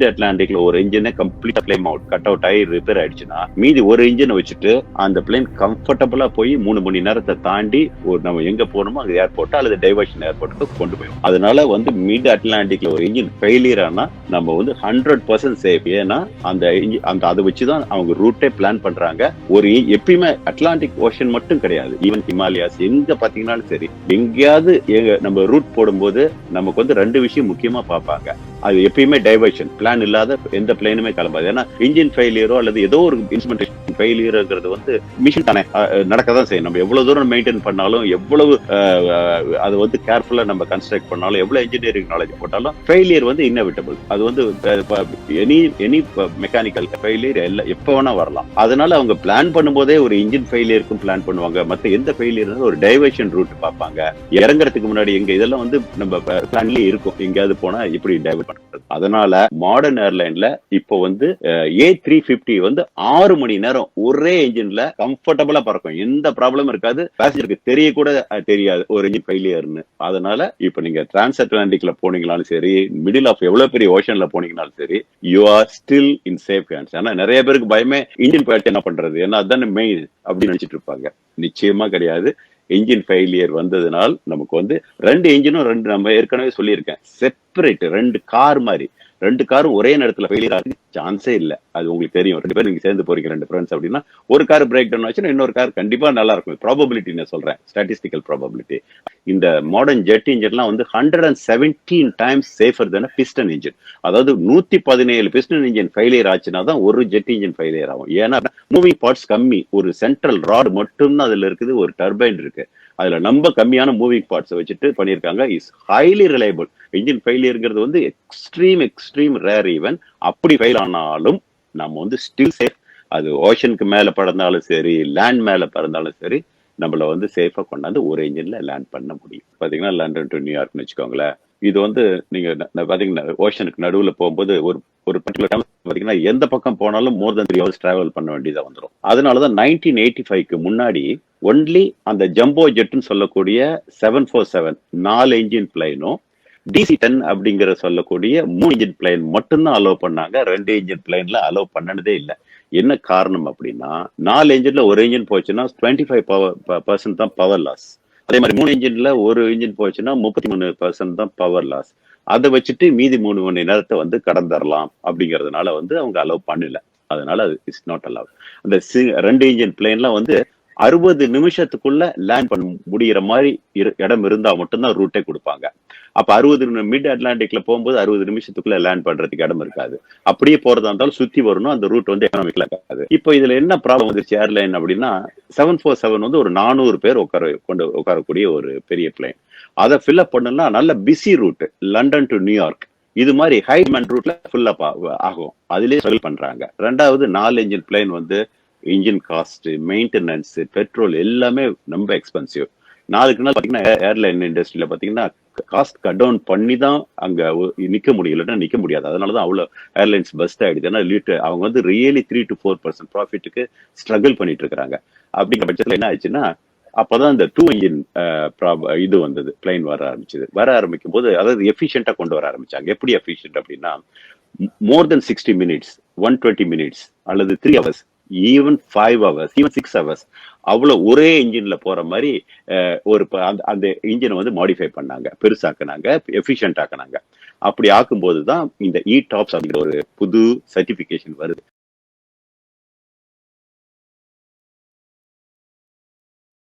அட்லாண்டிக்ல ஒரு இன்ஜினே கம்ப்ளீட்டா blame out cut out ஆகி ரிப்பேர் ஆயிடுச்சுன்னா மீதி ஒரு இன்ஜினை வச்சுட்டு அந்த பிளேன் கம்ஃபர்டபுளா போய் 3 மணி நேரத்தை தாண்டி ஒரு நம்ம எங்க போகணுமோ அங்க ஏர்போர்ட் அல்லது டைவர்ஷன் ஏர்போர்ட்டுக்கு கொண்டு போயிடும். அதனால மிட் அட்லாண்டிக்ல ஒரு இன்ஜின் ஃபெயிலியர் ஆனா நம்ம 100% சேஃப். ஏன்னா அந்த அதை வச்சுதான் அவங்க ரூட்டே பிளான் பண்றாங்க. ஒரு எப்பயுமே அட்லாண்டிக் ஓஷன் மட்டும் கிடையாது, ஈவன் ஹிமாலயாஸ் எங்க பாத்தீங்கன்னாலும் சரி, எங்கேயாவது நம்ம ரூட் போடும்போது நமக்கு 2 விஷயம் முக்கியமா பார்ப்பாங்க. அது எப்பயுமே டைவர்ஷன் பிளான் இல்லாத எந்த பிளேனுமே கிளம்பாது. ஏன்னா இன்ஜின் ஃபெயிலியரோ அல்லது ஏதோ ஒரு இன்ஸ்ட்ருமெண்டேஷன் ஃபெயிலியர்ங்கிறது மிஷின் தானே, நடக்கதான் செய்யும். நம்ம எவ்வளவு தூரம் மெயின்டைன் பண்ணாலும், எவ்வளவு அது கேர்ஃபுல்லா நம்ம கன்ஸ்ட்ரக்ட் பண்ணாலும், எவ்வளவு இன்ஜினியரிங் நாலேஜ் போட்டாலும் ஃபெயிலியர் இன்எவிட்டபிள். அது எனி மெக்கானிக்கல் ஃபெயிலியர் எப்ப வேணா வரலாம். அதனால அவங்க பிளான் பண்ணும்போதே ஒரு இன்ஜின் ஃபெயிலியருக்கும் பிளான் பண்ணுவாங்க. மத்த எந்த ஃபெயிலியர் ஒரு டைவர்ஷன் ரூட் பார்ப்பாங்க. இறங்குறதுக்கு முன்னாடி இதெல்லாம் நம்ம பிளான்லயே இருக்கும், எங்கேயாவது போனா இப்படி டைவர்ட் பண்றது. அதனால மாடர்ன் ஏர்லைன்ல இப்போ A350 6 மணி நேரம் ஒரே இன்ஜின்ல கம்ஃபர்டபுளா பறக்கும். எந்த ப்ராப்ளமும் இருக்காது. பேசஞ்சருக்கு தெரிய கூட தெரியாது ஒரு இன்ஜின் ஃபெயிலியர்னு. அதனால இப்ப நீங்க டிரான்ஸ் அட்லாண்டிக்ல போனீங்களாலும் சரி, மிடில் ஆஃப் எவ்வளவு பெரிய ஓஷன்ல போனீங்கனாலும் சரி, you are still in safe hands. ஆனா நிறைய பேருக்கு பயமே இன்ஜின் போயிட்டு என்ன பண்றது, ஏன்னா அதுதானே மெயின் அப்படின்னு நினைச்சிட்டு இருப்பாங்க. நிச்சயமா கிடையாது. இன்ஜின் ஃபெயிலியர் வந்ததுனால் நமக்கு 2 இன்ஜினும் நம்ம ஏற்கனவே சொல்லியிருக்கேன், செப்பரேட் 2 கார் மாதிரி. 2 காரும் ஒரே நேரத்துல ஃபெயிலியர் ஆகிறதுக்கு சான்ஸே இல்ல. அது உங்களுக்கு தெரியும். 2 பேரும் நீங்க சேர்ந்து போறீங்க, 2 ஃப்ரெண்ட்ஸ் அப்படின்னா, ஒரு கார் பிரேக் டவுன் ஆச்சுன்னா இன்னொரு கார் கண்டிப்பா நல்லா இருக்கும். ப்ராபபிலிட்டி நான் சொல்றேன், ஸ்டாட்டிஸ்டிக்கல் ப்ராபபிலிட்டி. இந்த மாடர்ன் ஜெட் இன்ஜின்லாம் 117 டைம்ஸ் சேஃபர் தான பிஸ்டன் இன்ஜின். அதாவது 117 பிஸ்டன் இன்ஜின் ஃபெயிலியர் ஆச்சுன்னா தான் ஒரு ஜெட் இன்ஜின் ஃபெயிலியர் ஆகும். ஏன்னா மூவிங் பார்ட்ஸ் கம்மி, ஒரு சென்ட்ரல் ராட் மட்டும்தான் அதுல இருக்குது, ஒரு டர்பைன் இருக்கு. அதுல ரொம்ப கம்மியான மூவிங் பார்ட்ஸ் வச்சுட்டு பண்ணிருக்காங்க. Is highly reliable. இன்ஜின் ஃபெயிலியர்ங்கிறது எக்ஸ்ட்ரீம் ரேர் ஈவன். அப்படி ஃபெயில் ஆனாலும் நம்ம ஸ்டில் சேஃப். அது ஓஷனுக்கு மேல பறந்தாலும் சரி, லேண்ட் மேல பறந்தாலும் சரி, நம்மள சேஃபா கொண்டாந்து ஒரு இன்ஜின்ல லேண்ட் பண்ண முடியும். பாத்தீங்கன்னா லண்டன் டு நியூயார்க்னு வச்சுக்கோங்களேன். இது நீங்க பாத்தீங்கன்னா ஓஷனுக்கு நடுவுல போகும்போது ஒரு பர்டிகுலர் டைம் பாத்தீங்கன்னா எந்த பக்கம் போனாலும் மோர் தென் 3 hours டிராவல் பண்ண வேண்டியதா வந்துடும். அதனாலதான் 1985க்கு முன்னாடி ஒன்லி அந்த ஜம்போ ஜெட்னு சொல்லக்கூடிய 747 4 இன்ஜின் பிளைனும், DC-10 அப்படிங்கிற சொல்லக்கூடிய 3 இன்ஜின் பிளைன் மட்டும்தான் அலோவ் பண்ணாங்க. 2 இன்ஜின் பிளைன்ல அலோவ் பண்ணனதே இல்லை. என்ன காரணம் அப்படின்னா, 4 இன்ஜின்ல ஒரு இன்ஜின் போச்சுன்னா 25% தான் பவர் லாஸ். அதே மாதிரி 3 இன்ஜின்ல ஒரு இன்ஜின் போச்சுன்னா 33% தான் பவர் லாஸ். அதை வச்சுட்டு மீதி 3 மணி நேரத்தை கடந்துடலாம் அப்படிங்கறதுனால அவங்க அலோவ் பண்ணல. அதனால இட்ஸ் நாட் அலோவ். அந்த 2 இன்ஜின் பிளேன்லாம் 60 நிமிஷத்துக்குள்ள லேண்ட் பண்ண முடிகிற மாதிரி இடம் இருந்தா மட்டும்தான் ரூட்டே கொடுப்பாங்க. அப்ப 60 மிட் அட்லாண்டிக்ல போகும்போது 60 நிமிஷத்துக்குள்ள லேண்ட் பண்றதுக்கு இடம் இருக்காது. அப்படியே போறதா இருந்தாலும் சுத்தி வரணும். அந்த ரூட் எக்கனாமிக்கலா இருக்காது. இப்போ இதுல என்ன ப்ராப்ளம் வந்துருச்சு ஏர்லைன் அப்படின்னா, 747 ஒரு 400 பேர் உட்காரக்கூடிய ஒரு பெரிய பிளைன். அதை ஃபில் அப் பண்ணலாம். நல்ல busy route, London to New York. இது மாதிரி ஹை டிமாண்ட் ரூட்ல ஃபுல் அப் ஆகும். அதுலயே ஸ்ட்ரகிள் பண்றாங்க. 2வது 4 engine plane engine cost, maintenance, petrol எல்லாமே ரொம்ப எக்ஸ்பென்சிவ். நாளுக்கு நாள் பாத்தீங்கன்னா ஏர்லைன் இண்டஸ்ட்ரியில பாத்தீங்கன்னா காஸ்ட் கட் டவுன் பண்ணி தான் அங்க நிக்க முடியலன்னா நிக்க முடியாது. அதனாலதான் அவ்வளவு ஏர்லைன்ஸ் பஸ்ட் ஆயிடுது. ஏன்னா அவங்க ரியலி 3 to 4% ப்ராஃபிட்டுக்கு ஸ்ட்ரகிள் பண்ணிட்டு இருக்காங்க. அப்படிங்கிற பட்சத்துல என்ன ஆச்சுன்னா, அப்பதான் இந்த 2 இன்ஜின் இது வந்தது, பிளைன் வர ஆரம்பிக்கும் போது, அதாவது எஃபிஷியன்டா கொண்டு வர ஆரம்பிச்சாங்க. எப்படி எஃபிஷியன்ட் அப்படின்னா, மோர் தென் 60 minutes, 120 minutes அல்லது 3 hours, even 5 hours, even 6 hours, அவ்வளவு ஒரே இன்ஜின்ல போற மாதிரி அந்த இன்ஜினை மாடிஃபை பண்ணாங்க, பெருசாக்குனாங்க, எஃபிஷியன்ட் ஆக்குனாங்க. அப்படி ஆக்கும்போதுதான் இந்த ETOPS அப்படிங்கிற ஒரு புது சர்டிபிகேஷன் வருது.